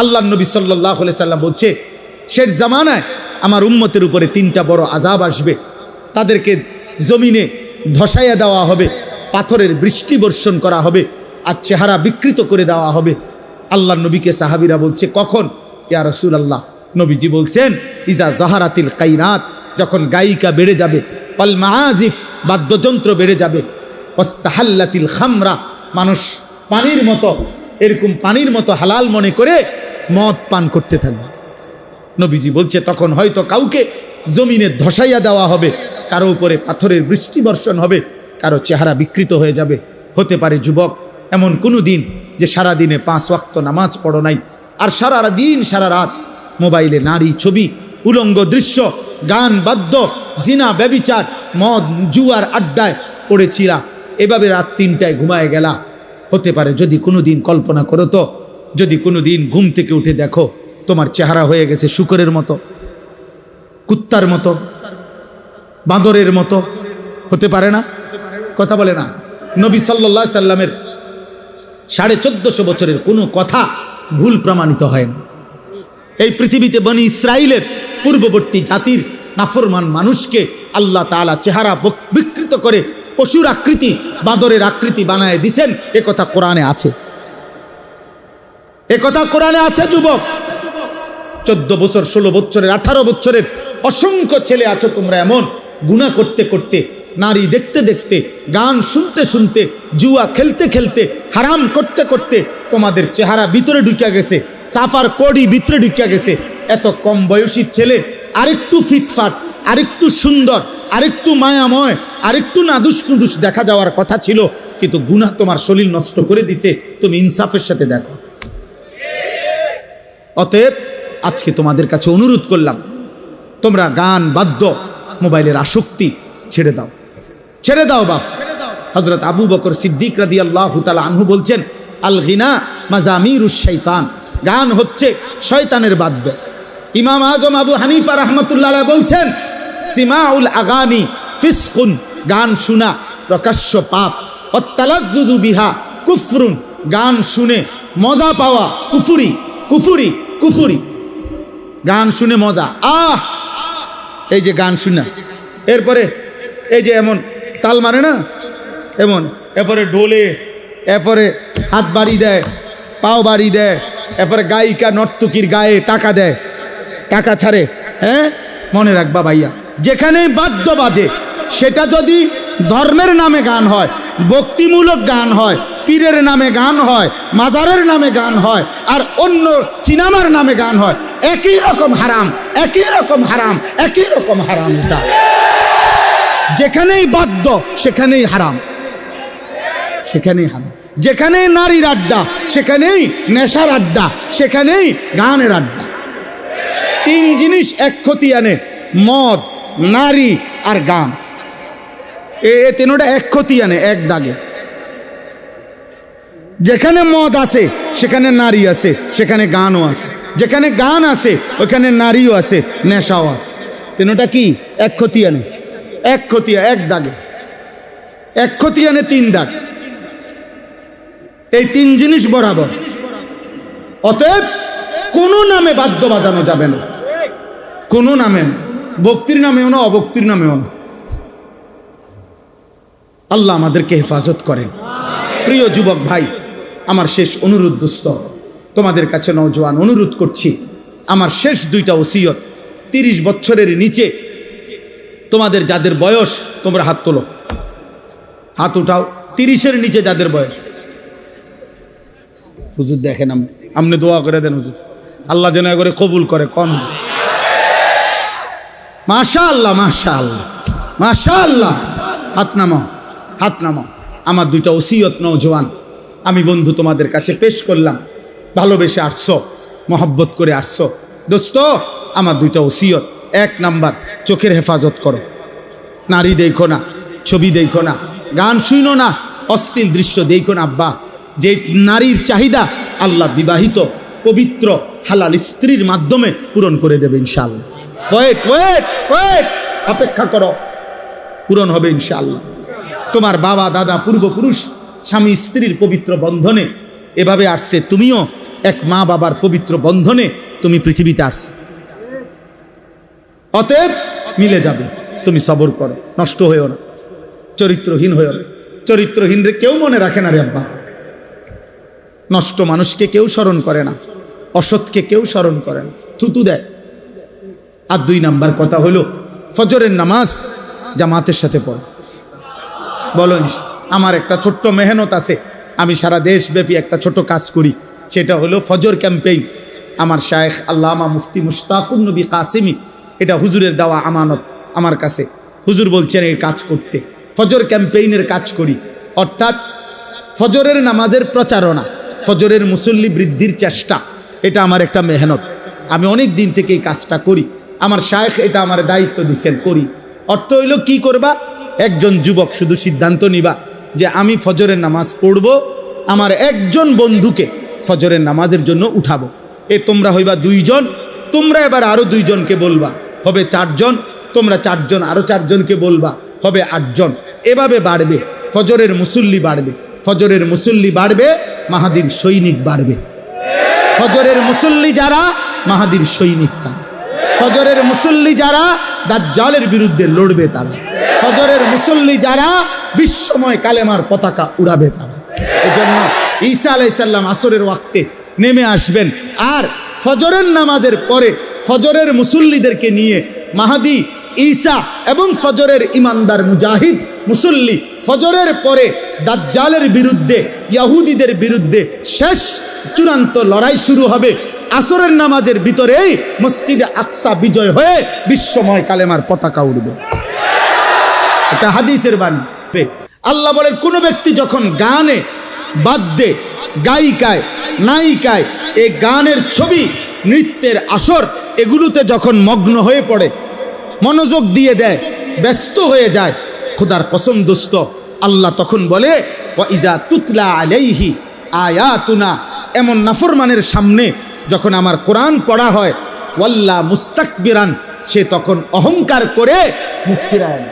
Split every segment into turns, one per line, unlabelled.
আল্লাহর নবী সাল্লাল্লাহু আলাইহি সাল্লাম বলছে, শেষ জামানায় আমার উম্মতের উপরে 3টা বড় আযাব আসবে। তাদেরকে জমিনে ধসাইয়া দেওয়া হবে, পাথরের বৃষ্টি বর্ষণ করা হবে, আর চেহারা বিকৃত করে দেওয়া হবে। আল্লাহর নবীকে সাহাবীরা বলছে, কখন? ইয়া রাসূলুল্লাহ। নবীজি বলছেন, ইজা জাহারাতিল কাইনাত, যখন গায়িকা বেড়ে যাবে, ওয়াল মাআজিফ, বাদ্যযন্ত্র বেড়ে যাবে, ওয়াস্তাহাল্লাতিল খামরা, মানুষ পানির মতো, এরকম পানির মতো হালাল মনে করে মদ পান করতে থাকবে। নবীজি বলছে, তখন হয়তো কাউকে জমিনে ধসাইয়া দেওয়া হবে, কারো উপরে পাথরের বৃষ্টি বর্ষণ হবে, কারো চেহারা বিকৃত হয়ে যাবে। হতে পারে যুবক এমন কোনো দিন যে সারা দিনে 5 ওয়াক্ত নামাজ পড়ো নাই, আর সারা দিন সারা রাত মোবাইলে নারী ছবি, উলঙ্গ দৃশ্য, গান বাদ্য, জিনা ব্যভিচার, মদ জুয়ার আড্ডায় পড়েছিলা, এভাবে রাত 3টায় ঘুমায় গেলা। হতে পারে যদি কোনো দিন কল্পনা করো তো, যদি কোনো দিন ঘুম থেকে উঠে দেখো তোমার চেহারা হয়ে গেছে শূকরের মতো, কুত্তার মতো, বাঁদরের মতো, হতে পারে না? কথা বলে না? নবী সাল্লাল্লাহু আলাইহি সাল্লামের 1450 বছরের কোনো কথা ভুল প্রমাণিত হয় না। এই পৃথিবীতে বনি ইসরাইলের পূর্ববর্তী জাতির নাফরমান মানুষকে আল্লাহ তাআলা চেহারা বিকৃত করে পশুর আকৃতি, বাঁদরের আকৃতি বানায় দিছেন, এ কথা কোরআনে আছে। এ কথা কোরআনে আছে। যুবক 14 বছর, 16 বছরের, 18 বছরের অসংখ্য ছেলে আছো তোমরা এমন, গুনাহ করতে করতে, নারী দেখতে দেখতে, গান শুনতে শুনতে, জুয়া খেলতে খেলতে, হারাম করতে করতে তোমাদের চেহারা ভিতরে ঢুকে গেছে, সাফার কোডি ভিতরে ঢুকে গেছে। এত কম বয়সী ছেলে আরেকটু ফিটফাট, আরেকটু সুন্দর, আরেকটু মায়াময়, আরেকটু নাদুস নুদুস দেখা যাওয়ার কথা ছিল, কিন্তু গুনাহ তোমার শরীর নষ্ট করে দিছে। তুমি ইনসাফের সাথে দেখো। অতএব আজকে তোমাদের কাছে অনুরোধ করলাম, তোমরা গান বাদ্য মোবাইলের আসক্তি ছেড়ে দাও, ছেড়ে দাও বাপ। হযরত আবু বকর সিদ্দিক রাদিয়াল্লাহু তাআলা আনহু বলছেন, আল গিনা মাজামিরুশ শাইতান, গান হচ্ছে শয়তানের বাদ্য। ইমাম আজম আবু হানিফা রাহমাতুল্লাহ আলাইহি বলছেন, সিমাউল আগানি ফিসকুন, গান শোনা প্রকাশ্য পাপ, ওয়াত্তালাজ্জুজু বিহা কুফরুন, গান শুনে মজা পাওয়া কুফরি, কুফরি, কুফরি। গান শুনে মজা, এই যে গান শুনা, এরপরে এই যে এমন তাল মারে না, এমন, এরপরে ঢোলে, এরপরে হাত বাড়ি দেয়, পাও বাড়ি দেয়, এরপরে গায়িকা নর্তকীর গায়ে টাকা দেয়, টাকা ছাড়ে। হ্যাঁ, মনে রাখবা ভাইয়া, যেখানেই বাদ্য বাজে, সেটা যদি ধর্মের নামে গান হয়, ভক্তিমূলক গান হয়, পীরের নামে গান হয়, মাজারের নামে গান হয়, আর অন্য সিনেমার নামে গান হয়, একই রকম হারাম, একই রকম হারাম, একই রকম হারাম। এটা যেখানেই বাদ্য সেখানেই হারাম, সেখানেই হারাম। যেখানেই নারীর আড্ডা সেখানেই নেশার আড্ডা, সেখানেই গানের আড্ডা। 3 জিনিস এক ক্ষতি আনে, মদ, নারী আর গান। এ 3টা এক ক্ষতি আনে, এক দাগে। যেখানে মদ আছে সেখানে নারী আছে, সেখানে গানও আছে। যেখানে গান আছে ওখানে নারীও আছে, নেশাও আছে। 3টা কি? এক ক্ষতি আনে, এক ক্ষতি, এক দাগে। এক ক্ষতি আনে 3 দাগ। এই 3 জিনিস বরাবর। অতএব কোনো নামে বাদ্য বাজানো যাবে না, কোনো নামে, ভক্তির নামেও না, অভক্তির নামেও না। আল্লাহ আমাদেরকে হেফাজত করেন। প্রিয় যুবক ভাই, আমার শেষ অনুরোধ দোস্ত, তোমাদের কাছে নওজোয়ান অনুরোধ করছি, আমার শেষ 2টা ওসিয়ত। 30 বছরের নিচে তোমাদের যাদের বয়স, তোমরা হাত তোলো, হাত উঠাও। 30-এর নিচে যাদের বয়স, হুজুর দেখেন, আপনি দোয়া করে দেন হুজুর, আল্লাহ যেন করে কবুল করে। কোন মাশাআল্লাহ, মাশাআল্লাহ, মাশাআল্লাহ। হাত নামাও, হাত নামাও। আমার 2টা ওসিয়ত নওজোয়ান আমি বন্ধু তোমাদের কাছে পেশ করলাম। ভালোবেসে আসছো, মহব্বত করে আসছো দোস্ত। আমার 2টা ওসিয়ত। 1 নাম্বার, চোখের হেফাজত করো, নারী দেখো না, ছবি দেখো না, গান শুনো না, অশ্লীল দৃশ্য দেখো না। আব্বা, যে নারীর চাহিদা আল্লাহ বিবাহিত পবিত্র হালাল স্ত্রীর মাধ্যমে পূরণ করে দেবে ইনশাআল্লাহ। ওয়েট ওয়েট ওয়েট, অপেক্ষা করো, পূরণ হবে ইনশাআল্লাহ। তোমার বাবা দাদা পূর্বপুরুষ স্বামী স্ত্রীর পবিত্র বন্ধনে এভাবে আসছে, তুমিও এক মা বাবার পবিত্র বন্ধনে তুমি পৃথিবীতে আসছো। অতএব মিলে যাবে, তুমি সবর করো, নষ্ট হয়েও না, চরিত্রহীন হয়েও না। চরিত্রহীন রে কেউ মনে রাখে না রে আব্বা। নষ্ট মানুষকে কেউ স্মরণ করে না, অসৎকে কেউ স্মরণ করে না, থুতু দেয়। আর 2 নাম্বার কথা হলো ফজরের নামাজ জামাতের সাথে পড়ো। বলো, আমার একটা ছোট্ট মেহনত আছে, আমি সারা দেশব্যাপী একটা ছোট কাজ করি, সেটা হলো ফজর ক্যাম্পেইন। আমার শায়েখ আল্লামা মুফতি মুশতাকুন নবী কাসেমি, এটা হুজুরের দেওয়া আমানত আমার কাছে। হুজুর বলছেন এই কাজ করতে, ফজর ক্যাম্পেইনের কাজ করি, অর্থাৎ ফজরের নামাজের প্রচারণা, ফজরের মুসল্লি বৃদ্ধির চেষ্টা, এটা আমার একটা মেহনত। আমি অনেক দিন থেকে এই কাজটা করি, আমার শায়েখ এটা আমার দায়িত্ব দিচ্ছেন, করি। অর্থ হইল কি করবা, একজন যুবক শুধু সিদ্ধান্ত নিবা যে আমি ফজরের নামাজ পড়ব, আমার একজন বন্ধুকে ফজরের নামাজের জন্য উঠাবো। তোমরা হইবা 2 জন, তোমরা এবার আরো 2 জনকে বলবা, হবে 4 জন, তোমরা 4 জন আরো 4 জনকে বলবা, হবে 8 জন। এভাবে বাড়বে, ফজরের মুসল্লি বাড়বে, ফজরের মুসল্লি বাড়বে, মাহাদির সৈনিক বাড়বে। ফজরের মুসল্লি যারা, মাহাদির সৈনিক তারা। ফজরের মুসল্লি যারা, দাজ্জালের বিরুদ্ধে লড়বে তারা। ফজরের মুসল্লি যারা, বিশ্বময় কালেমার পতাকা উড়াবে তারা। এজন্য ঈসা আলাইহিস সালাম আসরের ওয়াক্তে নেমে আসবেন, আর ফজরের নামাজের পরে ফজরের মুসল্লিদেরকে নিয়ে মাহাদি ঈসা এবং ফজরের ইমানদার মুজাহিদ মুসল্লি ফজরের পরে দাজ্জালের বিরুদ্ধে, ইহুদিদের বিরুদ্ধে শেষ চূড়ান্ত লড়াই শুরু হবে। আসরের নামাজের ভিতরেই মসজিদে আকসা বিজয় হয়ে বিশ্বময় কালেমার পতাকা উড়বে। এটা হাদিসের বাণী। আল্লাহ বলেন, কোন ব্যক্তি যখন গানে, বাদ্যে, গায়িকায়, নায়িকায়, এই গানের ছবি, নৃত্যের আসর, এগুলোতে যখন মগ্ন হয়ে পড়ে, মনোযোগ দিয়ে দেয়, ব্যস্ত হয়ে যায়, খোদার কসম দোস্ত, আল্লাহ তখন বলে, ওয়া ইজা তুতলা আলাইহি আয়াতুনা, এমন নাফরমানের সামনে যখন আমার কোরআন পড়া হয়, ওয়াল্লা মুস্তাকবিরান, সে তখন অহংকার করে মুখ ফিরায়,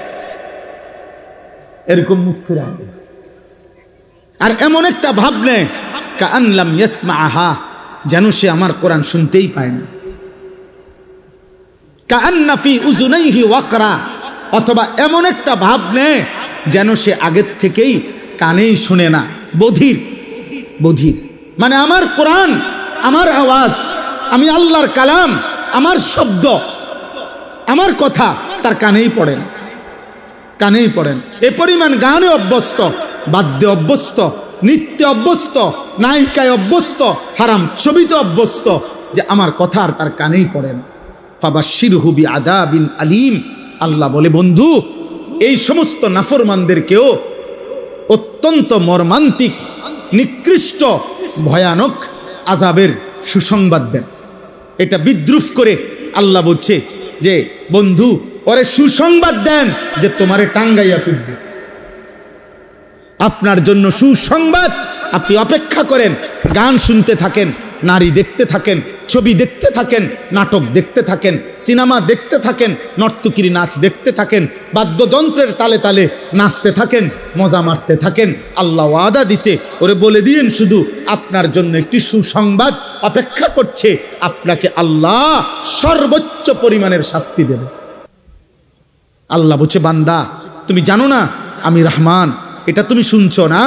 এরকম মুখ ফিরায়, আর এমন একটা ভাব নেয় কাআনলাম ইয়াসমাআহা, যেন সে আমার কোরআন শুনতেই পায় না। কাআন্না ফি উযুনাইহি ওয়াকরা, অথবা এমন একটা ভাব নেয় যেন সে আগের থেকেই কানেই শুনে না, বধির। বধির মানে আমার কোরআন, আমার আওয়াজ, আমি আল্লাহর কালাম, আমার শব্দ, আমার কথা তার কানেই পড়ে না, কানেই পড়েন। এ পরিমাণ গানে অভ্যস্ত, বাদ্যে অভ্যস্ত, নৃত্যে অভ্যস্ত, নায়িকায় অভ্যস্ত, হারাম ছবিতে অভ্যস্ত, যে আমার কথা আর তার কানেই পড়ে না। ফাবাশশিরহু বিআযাবিন আলীম, আল্লাহ বলে, বন্ধু এই সমস্ত নাফরমানদেরকেও অত্যন্ত মর্মান্তিক, নিকৃষ্ট, ভয়ানক আযাবের সুসংবাদ দেন। এটা বিদ্রুপ করে আল্লাহ বলছে যে বন্ধু ওরে সুসংবাদ দেন যে তোমারে টাঙ্গাইয়া ফিরবে। আপনার জন্য সুসংবাদ, আপনি অপেক্ষা করেন, গান শুনতে থাকেন, নারী দেখতে থাকেন, ছবি দেখতে থাকেন, নাটক দেখতে থাকেন, সিনেমা দেখতে থাকেন, নর্তকীর নাচ দেখতে থাকেন, বাদ্যযন্ত্রের তালে তালে নাচতে থাকেন, মজা মারতে থাকেন। আল্লাহ ওয়াদা দিছে, ওরে বলে দিয়েন শুধু আপনার জন্য একটি সুসংবাদ অপেক্ষা করছে, আপনাকে আল্লাহ সর্বোচ্চ পরিমাণের শাস্তি দেবে। আল্লাহ বলছে, বান্দা তুমি জানো না আমি রহমান, এটা তুমি শুনছো না,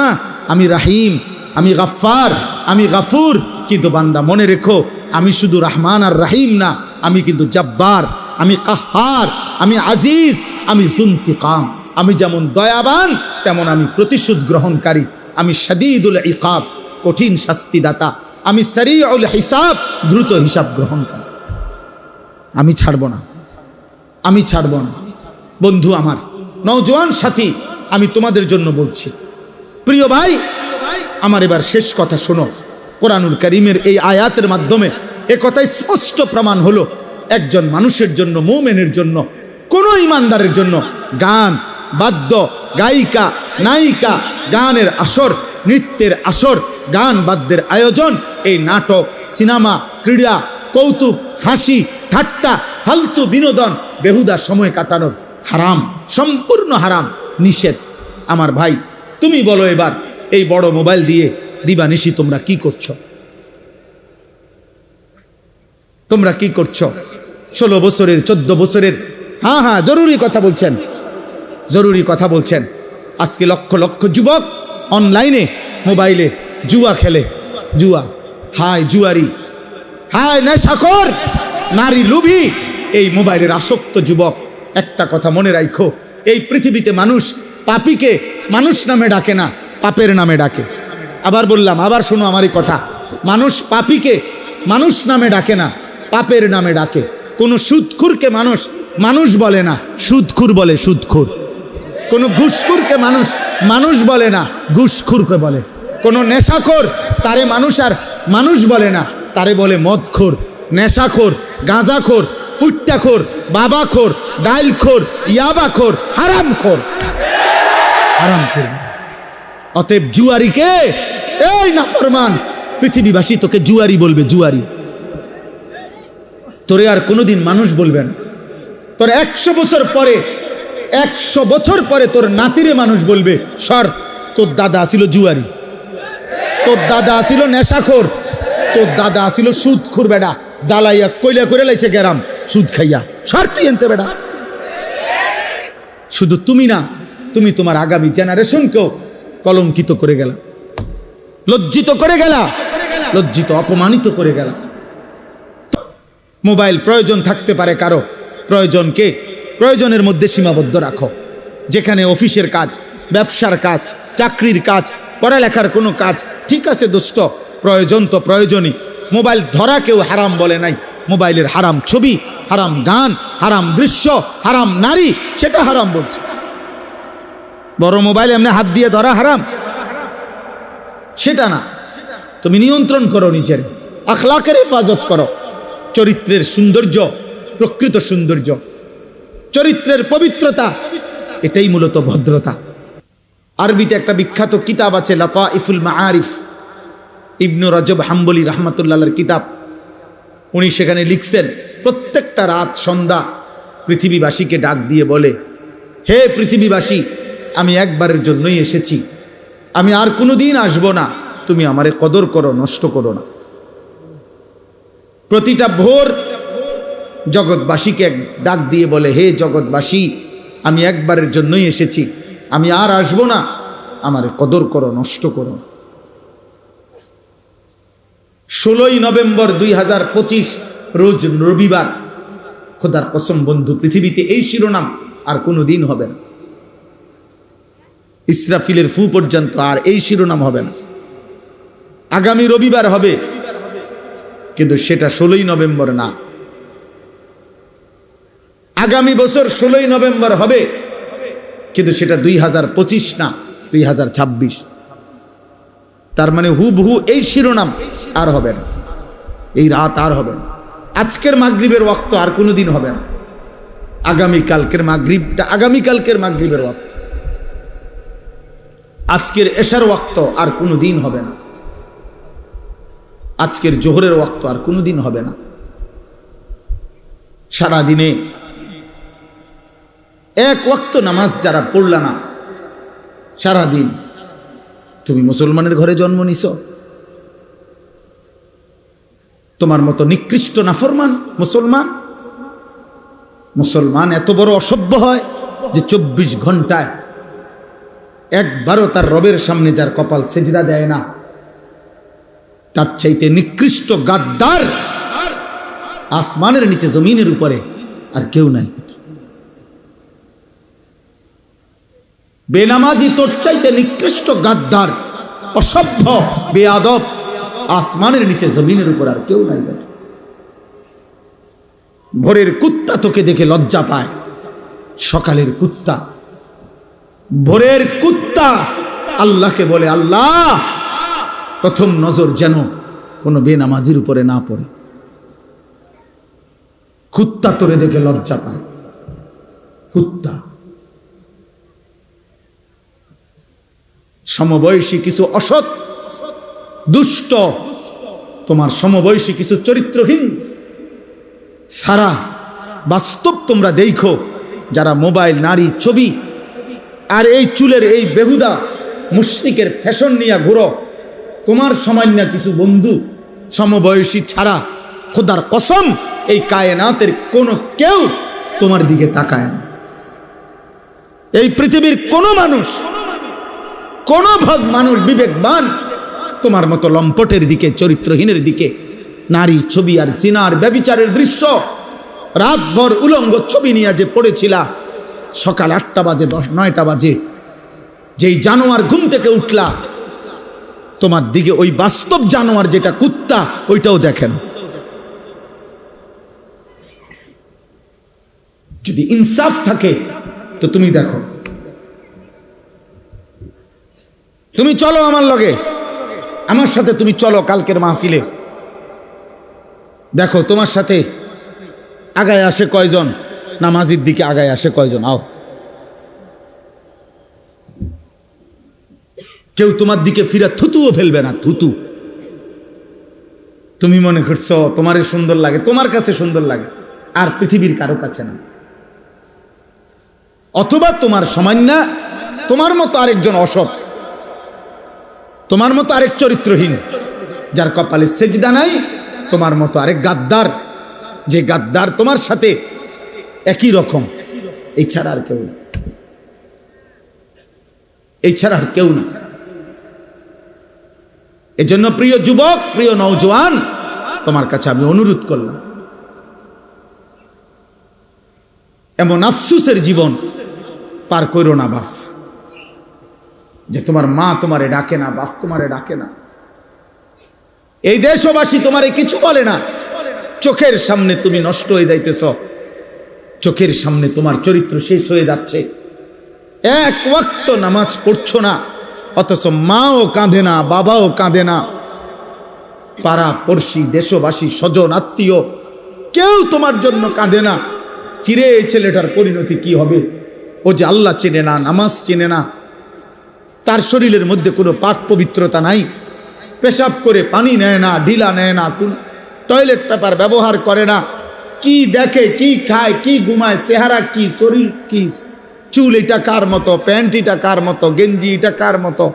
আমি রাহিম, আমি গাফফার, আমি গাফুর, কিন্তু বান্দা মনে রেখো আমি শুধু রহমান আর রাহিম না, আমি কিন্তু জব্বার, আমি কাহ্হার, আমি আজিজ, আমি যুনতিকাম। আমি যেমন দয়াবান তেমন আমি প্রতিশোধ গ্রহণকারী, আমি শাদীদুল ইকাব, কঠিন শাস্তিদাতা, আমি সারিউল হিসাব, দ্রুত হিসাব গ্রহণকারী। আমি ছাড়ব না, আমি ছাড়ব না। বন্ধু আমার, নওজোয়ান সাথী, আমি তোমাদের জন্য বলছি, প্রিয় ভাই আমার, এবার শেষ কথা শোনো। কোরআনুল কারীমের এই আয়াতের মাধ্যমে এ কথা স্পষ্ট প্রমাণ হলো, একজন মানুষের জন্য, মুমিনের জন্য, কোন ইমানদারের জন্য গান, বাদ্য, গায়িকা, নায়িকা, গানের আসর, নৃত্যের আসর, গান বাদ্যের আয়োজন, এই নাটক, সিনেমা, ক্রীড়া, কৌতুক, হাসি, ঠাট্টা, ফালতু বিনোদন, বেহুদা সময় কাটানোর হারাম, সম্পূর্ণ হারাম, নিষেধ। আমার ভাই তুমি বলো, এবার এই বড় মোবাইল দিয়ে দিবানিশি তোমরা কি করছো? তোমরা কি করছো? 16 বছরের 14 বছরের, হ্যাঁ জরুরি কথা বলছেন, জরুরি কথা বলছেন। আজকে লক্ষ লক্ষ যুবক অনলাইনে মোবাইলে জুয়া খেলে, জুয়া, হায় জুয়ারি, হায় নেশাখোর, নারী লোভী, এই মোবাইলের আসক্ত যুবক। একটা কথা মনে রাখো, এই পৃথিবীতে মানুষ পাপীকে মানুষ নামে ডাকে না, পাপের নামে ডাকে। আবার বললাম, আবার শোনো আমারই কথা, মানুষ পাপীকে মানুষ নামে ডাকে না, পাপের নামে ডাকে। কোনো সুদখুরকে মানুষ মানুষ বলে না, সুদখুর বলে সুদখুর। কোনো ঘুষখুরকে মানুষ মানুষ বলে না, ঘুষখুরকে বলে। কোনো নেশাখোর তারে মানুষ আর মানুষ বলে না, তারে বলে মদখোর, নেশাখোর, গাঁজাখোর, ফুট্টাখোর, বাবাখোর, ডাইলখোর, ইয়াবাখোর, হারামখোর, হারামখোর। অতএব জুয়ারিকে, এই নাফরমান, পৃথিবীবাসী তোকে জুয়ারি বলবে, জুয়ারি। তোরে আর কোনোদিন মানুষ বলবে না। তোর 100 বছর পরে, 100 বছর পরে তোর নাতিরে মানুষ বলবে, সর, তোর দাদা ছিল জুয়ারি, তোর দাদা ছিল নেশাখোর, তোর দাদা ছিল সুদখোর, বেড়া জ্বালাইয়া কইলা করে লাইছে গেরাম সুদ খাইয়া, সর তুই এনতে বেড়া। শুধু তুমি না, তুমি তোমার আগামী জেনারেশনকেও কলঙ্কিত করে গেলা, লজ্জিত করে গেলা, লজ্জিত অপমানিত করে গেলা। মোবাইল প্রয়োজন থাকতে পারে কারো, প্রয়োজনকে প্রয়োজনের মধ্যে সীমাবদ্ধ রাখো। যেখানে অফিসের কাজ, ব্যবসার কাজ, চাকরির কাজ, পড়ালেখার কোনো কাজ, ঠিক আছে দোস্ত, প্রয়োজন তো প্রয়োজনই। মোবাইল ধরা কেউ হারাম বলে নাই। মোবাইলের হারাম ছবি, হারাম গান, হারাম দৃশ্য, হারাম নারী, সেটা হারাম বলছে। বড় মোবাইল এমনি হাত দিয়ে ধরা হারাম, সেটা না। তুমি নিয়ন্ত্রণ করো নিজের, আখলাকের হেফাজত করো। চরিত্রের সৌন্দর্য, প্রকৃত সৌন্দর্য, চরিত্রের পবিত্রতা, এটাই মূলত ভদ্রতা। আরবিতে একটা বিখ্যাত কিতাব আছে, লাতাইফুল মাআরিফ, ইবনু রজব হাম্বলি রাহমাতুল্লাহর কিতাব। উনি সেখানে লিখছেন, প্রত্যেকটা রাত সন্ধ্যা পৃথিবীবাসীকে ডাক দিয়ে বলে, হে পৃথিবীবাসী, আমি একবারের জন্যই এসেছি, আমি আর কোনোদিন আসবো না, তুমি আমারে কদর করো, নষ্ট করো না। প্রতিটা ভোর জগৎবাসীকে এক ডাক দিয়ে বলে, হে জগৎবাসী, আমি একবারের জন্যই এসেছি, আমি আর আসবো না, আমারে কদর করো, নষ্ট করো। 16ই নভেম্বর 2025 রোজ রবিবার, খোদার কসম বন্ধু, পৃথিবীতে এই শিরোনাম আর কোনো দিন হবে না। ইসরাফিলের ফু পর্যন্ত আর এই শিরোনাম হবে না। আগামী রবিবার হবে, কিন্তু সেটা 16ই নভেম্বর না। আগামী বছর 16ই নভেম্বর হবে, কিন্তু সেটা 2025 না, 2026। তার মানে হুবহু এই শিরোনাম আর হবে না, এই রাত আর হবে না। আজকের মাগরিবের ওয়াক্ত আর কোনো দিন হবে না। আগামীকালকের মাগরিবটা আগামীকালকের মাগরিবের ওয়াক্ত, আজকের এশার ওয়াক্ত আর কোনো দিন হবে না। আজকের জোহরের ওয়াক্ত আর কোনো দিন হবে না। সারাদিনে এক ওয়াক্ত নামাজ যারা পড়লা না সারাদিন, তুমি মুসলমানের ঘরে জন্ম নিছ? তোমার মতো নিকৃষ্ট নাফরমান মুসলমান, মুসলমান এত বড় অসভ্য হয় যে 24 ঘন্টায় একবারও তার রবের সামনে যার কপাল সেজদা দেয় না, তার চাইতে নিকৃষ্ট গাদ্দার আসমানের নিচে জমিনের উপরে আর কেউ নাই। বেনামাজি তোর চাইতে নিকৃষ্ট গাদ্দার, অসভ্য, বেয়াদব আসমানের নিচে জমিনের উপর আর কেউ নাই। ভোরের কুত্তা তোকে দেখে লজ্জা পায়, সকালের কুত্তা, ভোরের কুত্তা আল্লাহকে বলে, আল্লাহ প্রথম নজর যেন কোনো বেনামাজির উপরে না পড়ে। কুত্তা তোরে দেখে লজ্জা পায়, কুত্তা। সমবয়সী কিছু অসৎ দুষ্ট, তোমার সমবয়সী কিছু চরিত্রহীন সারা বাস্তব তোমরা দেখো, যারা মোবাইল, নারী, ছবি আর এই চুলের এই বেহুদা মুশরিকের ফ্যাশন নিয়ে ঘুরো। তোমার সামান্য কিছু বন্ধু সমবয়সী ছাড়া খোদার কসম এই কায়নাতের কোনো কেউ তোমার দিকে তাকায় না। এই পৃথিবীর কোনো মানুষ, কোন ভাগ মানুষ বিবেকবান তোমার মতো লম্পটের দিকে, চরিত্রহীনের দিকে, নারী ছবি আর জিনার ব্যভিচারের দৃশ্য রাতভর উলঙ্গ ছবি নিয়ে যে পড়েছিলা, সকাল 8টা বাজে 9টা বাজে যেই জানোয়ার ঘুম থেকে উঠলা, তোমার দিকে ওই বাস্তব জানোয়ার যেটা কুত্তা, ওইটাও দেখে না। যদি ইনসাফ থাকে তো তুমি দেখো, তুমি চলো আমার লগে, আমার সাথে তুমি চলো কালকের মাহফিলে, দেখো তোমার সাথে আগায় আসে কয়জন, নামাজির দিকে আগায় আসে কয়জন। আও, কেউ তোমার দিকে ফিরে থুতুও ফেলবে না, থুতু। তুমি মনে করছো তোমারে সুন্দর লাগে, তোমার কাছে সুন্দর লাগে, আর পৃথিবীর কারো কাছে না। অথবা তোমার সামান্য, তোমার মতো আরেকজন অসৎ, তোমার মতো আরেক চরিত্রহীন, যার কপালে সেজদা নাই, তোমার মতো আরেক গাদ্দার, যে গাদ্দার তোমার সাথে একই রকম। এই ছাড়া আর কেউ না, এই ছাড়া আর কেউ না। এজন্য প্রিয় যুবক, প্রিয় নওজোয়ান, তোমার কাছে আমি অনুরোধ করলাম, এমন আফসুসের জীবন পার করো না বাপ, যে তোমার মা তোমারে ডাকে না, বাপ তোমারে ডাকে না, এই দেশবাসী তোমারে কিছু বলে না, চোখের সামনে তুমি নষ্ট হয়ে যাইতেছ, চোখের সামনে তোমার চরিত্র শেষ হয়ে যাচ্ছে, এক ওয়াক্ত নামাজ পড়ছো না, অথচ মাও কাঁদে না, বাবাও কাঁদে না, পাড়া পড়শি, দেশবাসী, স্বজন আত্মীয় কেউ তোমার জন্য কাঁদে না। চিরে এই ছেলেটার পরিণতি কি হবে? ও যে আল্লাহ চেনে না, নামাজ চেনে না, তার শরীরের মধ্যে কোনো পাক পবিত্রতা নাই, পেশাব করে পানি নেয় না, ঢিলা নেয় না, কোন টয়লেট পেপার ব্যবহার করে না, কি দেখে, কি খায়, কি ঘুমায়, চেহারা কি, শরীর কি, চুল এটা কার মতো, প্যান্ট এটা কার মতো, গেঞ্জি এটা কার মতো।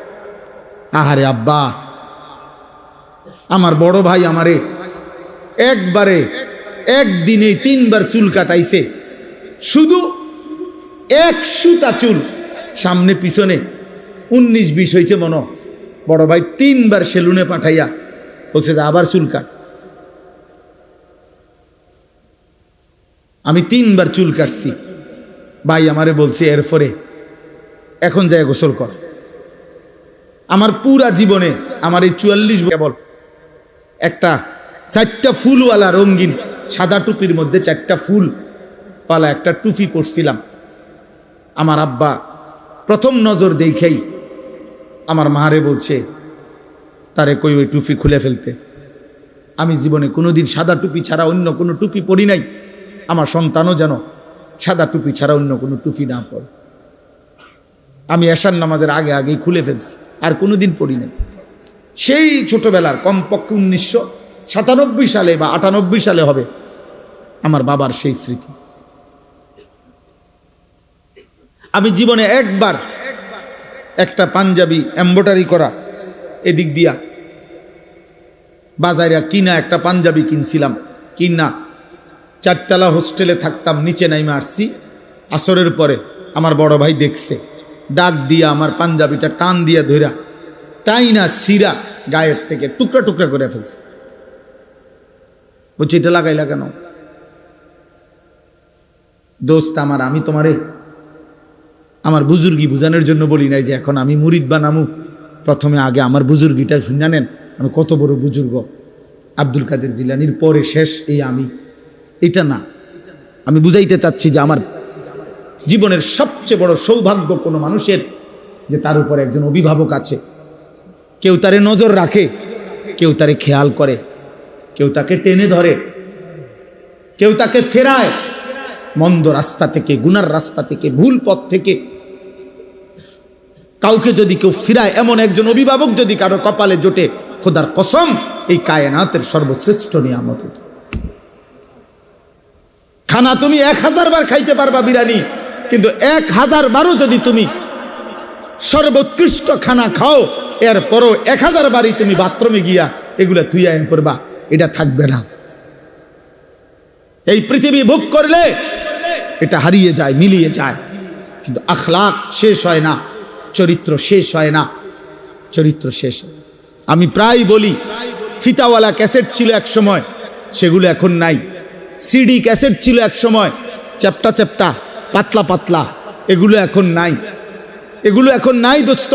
আহারে আব্বা, আমার বড় ভাই আমারে একবারে একদিনে 3 বার চুল কাটাইছে, শুধু 1 সুতা চুল, সামনে পিছনে 19-20 হয়েছে মনো। বড় ভাই 3 বার সেলুনে পাঠাইয়া বলছে যে আবার চুল কাট। আমি 3 বার চুল কাটছি, ভাই আমারে বলছে এরপরে এখন যায় গোসল কর। আমার পুরা জীবনে আমার এই 44 কেবল একটা 4টা ফুলওয়ালা রঙিন সাদা টুপির মধ্যে 4টা ফুলওয়ালা একটা টুপি পরছিলাম। আমার আব্বা প্রথম নজর দেখেই আমার মারে বলছে তারে কই ওই টুপি খুলে ফেলতে। আমি জীবনে কোনোদিন সাদা টুপি ছাড়া অন্য কোনো টুপি পরি নাই, আমার সন্তানও যেন সাদা টুপি ছাড়া অন্য কোনো টুপি না পরে। আমি এশার নামাজের আগে আগেই খুলে ফেলছি, আর কোনোদিন পড়ি নাই। সেই ছোটবেলার কমপক্ষে 1997 সালে বা 98 সালে হবে আমার বাবার সেই স্মৃতি। আমি জীবনে একবার একটা পাঞ্জাবি এমব্রয়ডারি করা এদিক দিয়া বাজারে কিনা একটা পাঞ্জাবি কিনছিলাম, কিনা 4 তলা হোস্টেলে থাকতাম, নিচে নাইমে আসছি আসরের পরে। আমার বড় ভাই দেখছে, ডাক দিয়া আমার পাঞ্জাবিটা টান দিয়া ধইরা টাইনা সিরা গায়ের থেকে টুকরা টুকরা করে ফেলছে। বলছি এটা লাগাইলা কেন? দোস্ত আমার, আমি তোমারে আমার বুজুর্গি বুঝানোর জন্য বলি নাই যে এখন আমি মুরিদ বানামু, প্রথমে আগে আমার বুজুর্গিটা শুনে নেন, আমি কত বড় বুজুর্গ, আব্দুল কাদের জিলানির পরে শেষ এই আমি, এটা না। আমি বুঝাইতে চাচ্ছি যে আমার জীবনের সবচেয়ে বড় সৌভাগ্য কোনো মানুষের যে তার উপরে একজন অভিভাবক আছে, কেউ তারে নজর রাখে, কেউ তারে খেয়াল করে, কেউ তাকে টেনে ধরে, কেউ তাকে ফেরায় মন্দ রাস্তা থেকে, গুনার রাস্তা থেকে, ভুল পথ থেকে। কাউকে যদি কেউ ফিরায়, এমন একজন অভিভাবক যদি কারো কপালে জোটে, খোদার কসম এই কায়নাতের সর্বশ্রেষ্ঠ নিয়ামত। খানা তুমি 1000 বার খাইতে পারবা বিরিয়ানি, কিন্তু 1000 বারও যদি তুমি সর্বোৎকৃষ্ট খানা খাও, এরপরও 1000 বারই তুমি বাথরুমে গিয়া এগুলা থুইয়া পড়বা, এটা থাকবে না। এই পৃথিবী ভোগ করলে এটা হারিয়ে যায়, মিলিয়ে যায়, কিন্তু আখলাক শেষ হয় না, চরিত্র শেষ হয় না, চরিত্র শেষ হয়। আমি প্রায় বলি, ফিতাওয়ালা ক্যাসেট ছিল এক সময়, সেগুলো এখন নাই। সিডি ক্যাসেট ছিল এক সময়, চ্যাপ্টা চ্যাপ্টা, পাতলা পাতলা, এগুলো এখন নাই, এগুলো এখন নাই দোস্ত।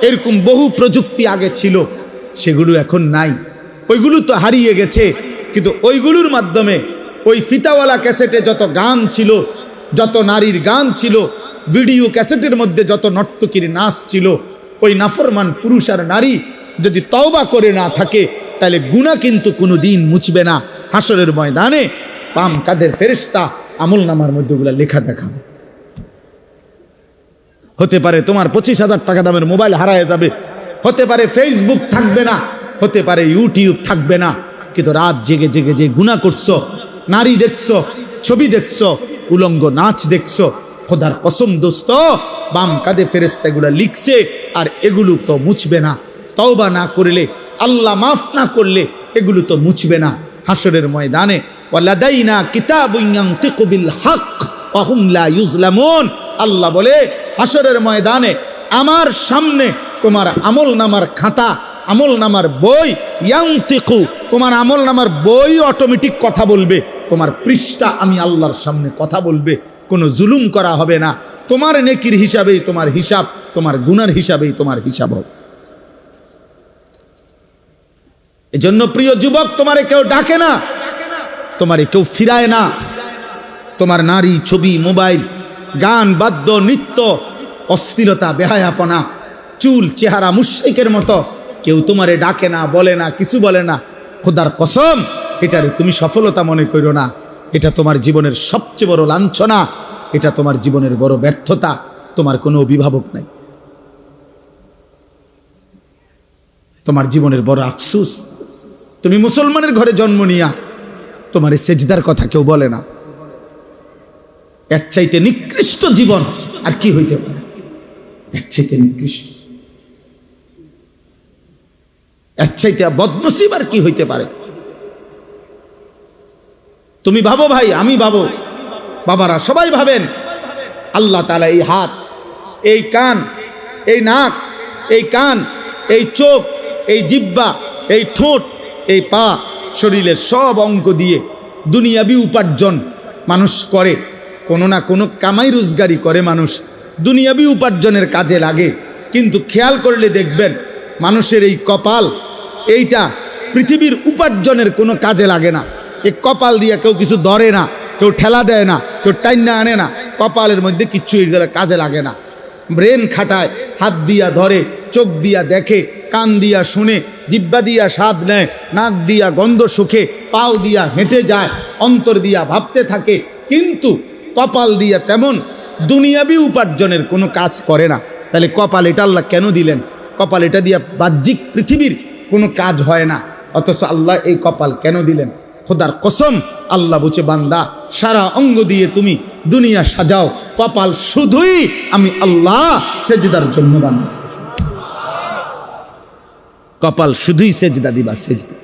এরকম বহু প্রযুক্তি আগে ছিল, সেগুলো এখন নাই, ওইগুলো তো হারিয়ে গেছে। কিন্তু ওইগুলোর মাধ্যমে ওই ফিতাওয়ালা ক্যাসেটে যত গান ছিল, যত নারীর গান ছিল, ভিডিও ক্যাসেটের মধ্যে যত নর্তকীর নাচ ছিল, ওই নাফরমান পুরুষ আর নারী যদি তওবা করে না থাকে, তাহলে গুনাহ কিন্তু কোনো দিন মুছবে না। হাসরের ময়দানে বাম কাদের ফেরেশতা আমল নামার মধ্যে ওগুলা লেখা দেখাবে। হতে পারে তোমার 25,000 টাকা দামের মোবাইল হারায় যাবে, হতে পারে ফেসবুক থাকবে না, হতে পারে ইউটিউব থাকবে না, কিন্তু রাত জেগে জেগে যে গুনাহ করছো, নারী দেখছো, ছবি দেখছো, উলঙ্গ নাচ দেখছো, খোদার কসম দোস্ত, বাম কাঁধে ফেরেশতা এগুলা লিখছে, আর এগুলো তো মুছবে না। তওবা না করলে, আল্লাহ মাফ না করলে এগুলো তো মুছবে না। হাসরের ময়দানে ওয়ালাদাইনা কিতাবুন ইয়ানতিকু বিল হক ওয়া হুম লা ইউজলামুন, আল্লাহ বলে হাসরের ময়দানে আমার সামনে তোমার আমল নামার খাতা, আমল নামার বই, ইয়ানতিকু, তোমার আমল নামার বই অটোমেটিক কথা বলবে, তোমার পৃষ্ঠা আমি আল্লাহর সামনে কথা বলবে, কোনো জুলুম করা হবে না। তোমার নেকির হিসাবেই তোমার হিসাব, তোমার গুনার হিসাবেই তোমার হিসাব হবে। এজন্য প্রিয় যুবক, তোমারে কেউ ডাকে না, তোমারে কেউ ফিরায় না। তোমার নারী, ছবি, মোবাইল, গান, বাদ্য, নৃত্য, অশ্লীলতা, বেহায়াপনা, চুল, চেহারা মুশরিকের মতো কেউ তোমারে ডাকে না, বলে না, কিছু বলে না। খোদার কসম, এটারে তুমি সফলতা মনে করো না, এটা তোমার জীবনের সবচেয়ে বড় লাঞ্ছনা, এটা তোমার জীবনের বড় ব্যর্থতা। তোমার কোনো অভিভাবক নাই, তোমার জীবনের বড় আফসোস। তুমি মুসলমানের ঘরে জন্ম নিয়া তোমার এই সেজদার কথা কেউ বলে না। এর চাইতে নিকৃষ্ট জীবন আর কি হইতে পারে? এর চাইতে নিকৃষ্ট, এর চাইতে বদনসিব আর কি হইতে পারে? তুমি ভাবো ভাই, আমি ভাবো, বাবারা সবাই ভাবেন, আল্লাহ তাআলা এই হাত, এই কান, এই নাক, এই কান, এই চোখ, এই জিহ্বা, এই ঠোঁট, এই পা, শরীরের সব অঙ্গ দিয়ে দুনিয়াবি উপার্জন মানুষ করে, কোনো না কোনো কামাই রোজগারি করে মানুষ, দুনিয়াবি উপার্জনের কাজে লাগে। কিন্তু খেয়াল করলে দেখবেন মানুষের এই কপাল, এইটা পৃথিবীর উপার্জনের কোনো কাজে লাগে না। এই কপাল দিয়ে কেউ কিছু ধরে না, কেউ ঠেলা দেয় না, কেউ টাইনা আনে না, কপালের মধ্যে কিচ্ছু কাজে লাগে না। ব্রেন খাটায়, হাত দিয়া ধরে, চোখ দিয়া দেখে, কান দিয়া শুনে, জিহ্বা দিয়া স্বাদ নেয়, নাক দিয়া গন্ধ শুকে, পাও দিয়া হেঁটে যায়, অন্তর দিয়া ভাবতে থাকে, কিন্তু কপাল দিয়া তেমন দুনিয়াবি উপার্জনের কোনো কাজ করে না। তাহলে কপাল এটা আল্লাহ কেন দিলেন? কপাল এটা দিয়া বাহ্যিক পৃথিবীর কোনো কাজ হয় না, অথচ আল্লাহ এই কপাল কেন দিলেন? খোদার কসম, আল্লাহ বলছে, বান্দা সারা অঙ্গ দিয়ে তুমি দুনিয়া সাজাও, কপাল শুধুই আমি আল্লাহ সেজদার জন্য বানাইছি। কপাল শুধুই সেজদা দিবা, সেজদা।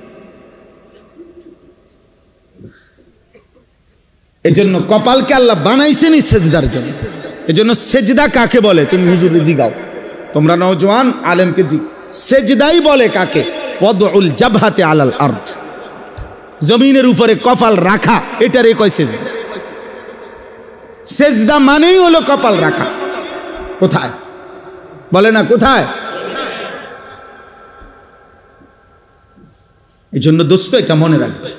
এজন্য কপালকে আল্লাহ বানাইছেনই সেজদার জন্য। এজন্য সেজদা কাকে বলে তুমি হুজুরে জিগাও, তোমরা নওজওয়ান আলেমকে জি, সেজদাই বলে কাকে? ওয়াদউল জাবহাতে আলাল আরদ, জমিনের উপরে কপাল রাখা, এটারে কয় সেজদা। সেজদা মানেই হলো কপাল রাখা। কোথায় বলে না, কোথায়? এই জন্য দোস্ত এটা মনে রাখবে,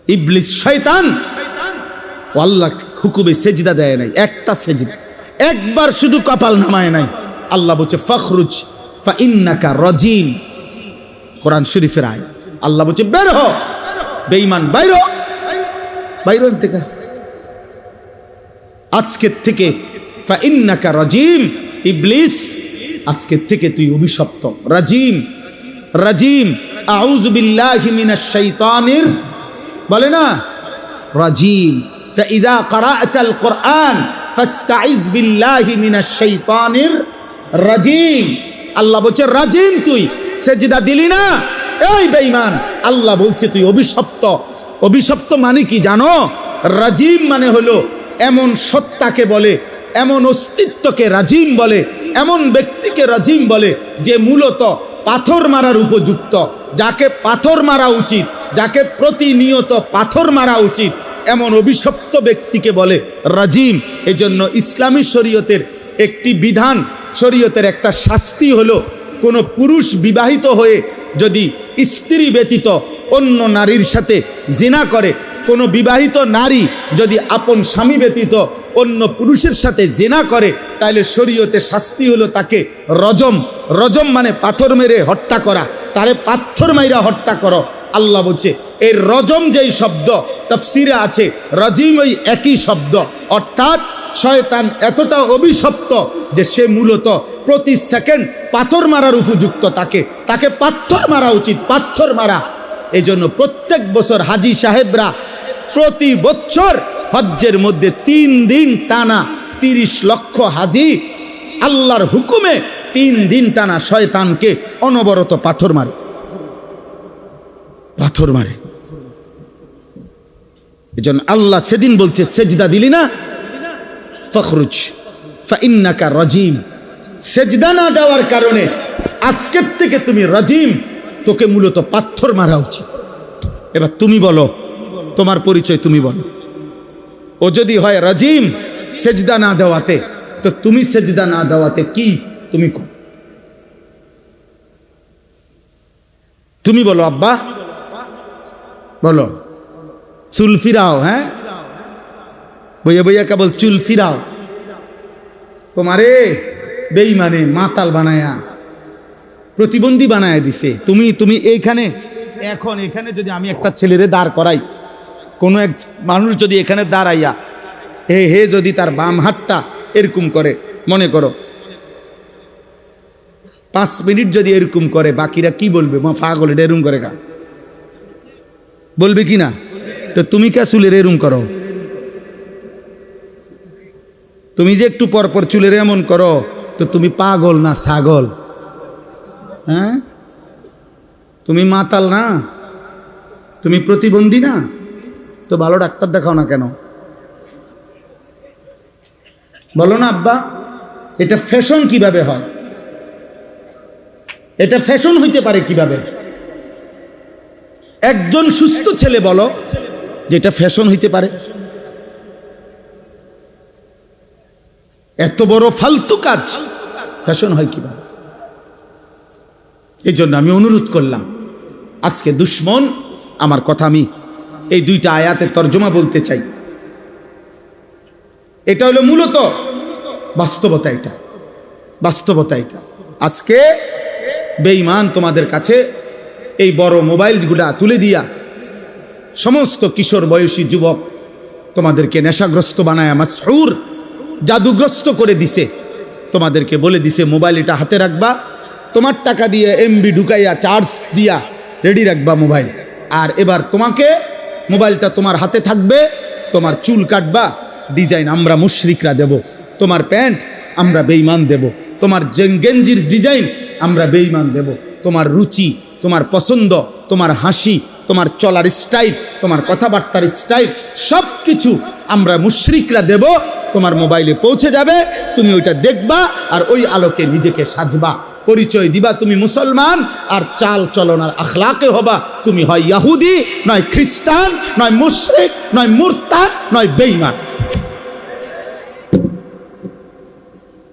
ইবলিস শয়তান আল্লাহ হুকুমে সেজদা দেয় নাই, একটা সেজদা, একবার শুধু কপাল নামায় নাই। আল্লাহ বলছে ফখরুজ ফা ইন্নাকা রাজিম, কোরআন শরীফের আয়াত। আল্লাহ বলছে বের হ বেঈমান, বাইর হ, বাইর হন থেকে, আজকের থেকে ফা ইন্নাকা রাজিম, ইবলিস আজকের থেকে তুই অভিশপ্ত। রাজিম, রাজিম, আউযু বিল্লাহি মিনাশ শাইতানির, বলে না রাজিম। ফাইযা ক্বরা'তাল কুরআন ফাস্তাইজ বিল্লাহি মিনাশ শাইতানির রাজিম। আল্লাহ বলছে রাজিম, তুই সেজদা দিলি না, এই বেঈমান, আল্লাহ বলছে তুই অভিশপ্ত। অভিশপ্ত মানে কি জানো? রাজিম মানে হলো এমন সত্তাকে বলে, এমন অস্তিত্বকে রাজিম বলে, এমন ব্যক্তিকে রাজিম বলে যে মূলত পাথর মারার উপযুক্ত, যাকে পাথর মারা উচিত, যাকে প্রতিনিয়ত পাথর মারা উচিত, এমন অভিশপ্ত ব্যক্তিকে বলে রাজিম। এজন্য ইসলামী শরীয়তের একটি বিধান, শরীয়তের একটা শাস্তি হলো, কোনো পুরুষ বিবাহিত হয়ে যদি স্ত্রী ব্যতীত অন্য নারীর সাথে জিনা করে, কোনো বিবাহিত নারী যদি আপন স্বামী ব্যতীত অন্য পুরুষের সাথে জিনা করে, তাহলে শরীয়তে শাস্তি হলো তাকে রজম। রজম মানে পাথর মেরে হত্যা করা, তারে পাথর মাইরা হত্যা করো। আল্লাহ বলছে এই রজম যেই শব্দ তাফসিরে আছে, রাজিম ওই একই শব্দ। অর্থাৎ শয়তান এতটা অভিশপ্ত যে সে মূলত প্রতি সেকেন্ড পাথর মারার উপযুক্ত, তাকে পাথর মারা উচিত, পাথর মারা। এই জন্য প্রত্যেক বছর হাজি সাহেবরা প্রতি বছর হজ্জের মধ্যে 3 দিন টানা 30 লক্ষ হাজি আল্লাহর হুকুমে 3 দিন টানা শয়তানকে অনবরত পাথর মারে, পাথর মারে। এজন্য আল্লাহ সেদিন বলছে সেজদা দিলি না, ফখরুজ ফাইন্নাকা রাজিম। সেজদা না দেওয়ার কারণে আজকের থেকে তুমি রাজিম, তোকে মূলত পাথর মারা উচিত। এবার তুমি বলো, তোমার পরিচয় তুমি বলো। ও যদি হয় রাজিম সেজদা না দেওয়াতে, তো তুমি সেজদা না দেওয়াতে কি? তুমি বলো আব্বা, বলো। চুল ফিরাও, হ্যাঁ বইয়া বইয়া কেবল চুল ফিরাও। তোমারে বেঈমানে মাতাল বানায়া প্রতিবন্ধী বানায়া দিছে। তুমি এইখানে এখন এখানে যদি আমি একটা ছেলেরে দাঁড় করাই, কোনো এক মানুষ যদি এখানে দাঁড়াইয়া হে যদি তার বাম হাতটা এরকম করে, মনে করো 5 মিনিট যদি এরকম করে, বাকিরা কি বলবে? মা পাগল, এটা এরকম করে গা বলবে কি না? তো তুমি কে চুলের এরকম করো? তুমি যে একটু পরপর চুলের এমন করো, তো তুমি পাগল না ছাগল? হ্যাঁ, তুমি মাতাল না? তুমি প্রতিবন্ধী না? তো ভালো ডাক্তার দেখাও না কেন? বলো না আব্বা। এটা ফ্যাশন কিভাবে হয়? এটা ফ্যাশন হইতে পারে কিভাবে? একজন সুস্থ ছেলে বলো যেটা ফ্যাশন হইতে পারে? এত বড় ফালতু কাজ ফ্যাশন হয় কিভাবে? এই জন্য আমি অনুরোধ করলাম, আজকে দুশ্মন, আমার কথা আমি এই 2টা আয়াতের তর্জমা বলতে চাই। এটা হলো মূলত বাস্তবতা, এটা বাস্তবতা। এটা আজকে বেঈমান তোমাদের কাছে এই বড় মোবাইলগুলা তুলে দিয়া সমস্ত কিশোর বয়সী যুবক তোমাদেরকে নেশাগ্রস্ত বানায়, মাসহুর জাদুগ্রস্ত করে দিছে। তোমাদেরকে বলে দিছে মোবাইল এটা হাতে রাখবা, তোমার টাকা দিয়ে এমবি ঢুকাইয়া চার্জ দিয়া রেডি রাখবা মোবাইল। আর এবার তোমাকে মোবাইলটা তোমার হাতে থাকবে, তোমার চুল কাটবা ডিজাইন আমরা মুশরিকরা দেব, তোমার প্যান্ট আমরা বেঈমান দেব, তোমার গেঞ্জির ডিজাইন আমরা বেঈমান দেব, তোমার রুচি, তোমার পছন্দ, তোমার হাসি, তোমার চলার স্টাইল, তোমার কথাবার্তার স্টাইল, সব কিছু আমরা মুশরিকরা দেব। তোমার মোবাইলে পৌঁছে যাবে, তুমি ওইটা দেখবা আর ওই আলোকে নিজেকে সাজবা, পরিচয় দিবা তুমি মুসলমান। আর চাল চলন আর আখলাকে হবা তুমি হয় ইহুদি, নয় খ্রিস্টান, নয় মুশরিক, নয় মুরতাদ, নয় বেঈমান।